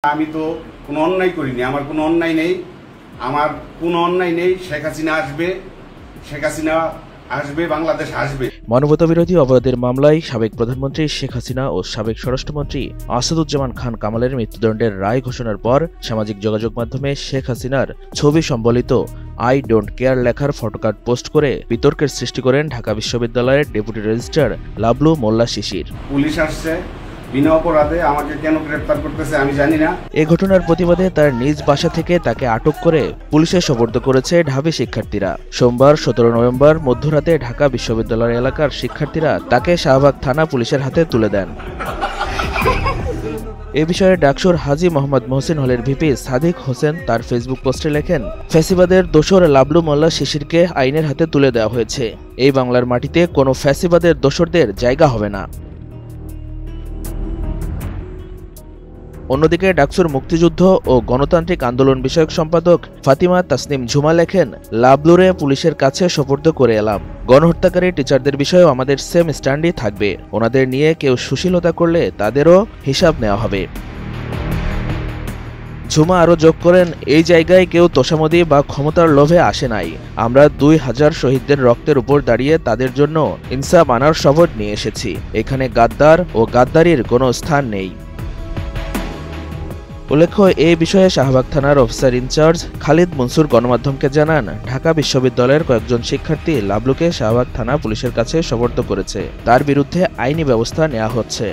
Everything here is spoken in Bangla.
আমি তো কোনো অন্যায় করিনি, আমার কোনো অন্যায় নেই, আমার কোনো অন্যায় নেই। শেখ হাসিনা আসবে, বাংলাদেশ আসবে। মানবতাবিরোধী অপরাধের মামলায় সাবেক প্রধানমন্ত্রী শেখ হাসিনা ও সাবেক স্বরাষ্ট্রমন্ত্রী আসাদুজ্জামান খান কামালের মৃত্যুদণ্ডের রায় ঘোষণার পর সামাজিক যোগাযোগ মাধ্যমে শেখ হাসিনার ছবি সম্বলিত আই ডোন্ট কেয়ার লেখার ফটোকার্ড পোস্ট করে বিতর্কের সৃষ্টি করেন ঢাকা বিশ্ববিদ্যালয়ের ডেপুটি রেজিস্ট্রার লাবলু মোল্লা শিশির। পুলিশ আসছে বিনা অপরাধে, আমাকে কেন গ্রেফতার করতেছে আমি জানি না। এ ঘটনার প্রতিবাদে তার নিজ বাসা থেকে তাকে আটক করে পুলিশে সোপর্দ করেছে ঢাবি শিক্ষার্থীরা। সোমবার 17 নভেম্বর মধ্যরাতে ঢাকা বিশ্ববিদ্যালয় এলাকার শিক্ষার্থীরা তাকে শাহবাগ থানা পুলিশের হাতে তুলে দেন। এ বিষয়ে ডাকসুর হাজী মোহাম্মদ মহসিন হলের ভিপি সাদিক হোসেন তার ফেসবুক পোস্টে লেখেন, ফ্যাসিবাদের দোসর লাবলু মোল্লা শিশিরকে আইনের হাতে তুলে দেওয়া হয়েছে। এই বাংলার মাটিতে কোনো ফ্যাসিবাদের দোসরদের জায়গা হবে না। অন্যদিকে ডাকসুর মুক্তিযুদ্ধ ও গণতান্ত্রিক আন্দোলন বিষয়ক সম্পাদক ফাতিমা তাসনিম ঝুমা লেখেন, লাবলুরে পুলিশের কাছে সোপর্দ করে এলাম। গণহত্যাকারী টিচারদের বিষয়েও আমাদের সেম স্ট্যান্ডই থাকবে। ওনাদের নিয়ে কেউ সুশীলতা করলে তাদেরও হিসাব নেওয়া হবে। ঝুমা আরও যোগ করেন, এই জায়গায় কেউ তোষামদি বা ক্ষমতার লোভে আসে নাই। আমরা 2000 শহীদদের রক্তের উপর দাঁড়িয়ে তাদের জন্য ইনসাফ আনার শপথ নিয়ে এসেছি। এখানে গাদ্দার ও গাদ্দারির কোনো স্থান নেই। উল্লেখ্য, এই বিষয়ে শাহবাগ থানার অফিসার ইনচার্জ খালিদ মনসুর গণমাধ্যমকে জানান, ঢাকা বিশ্ববিদ্যালয়ের কয়েকজন শিক্ষার্থী লাবলুকে শাহবাগ থানা পুলিশের কাছে সোপর্দ করেছে। তার বিরুদ্ধে আইনি ব্যবস্থা নেওয়া হচ্ছে।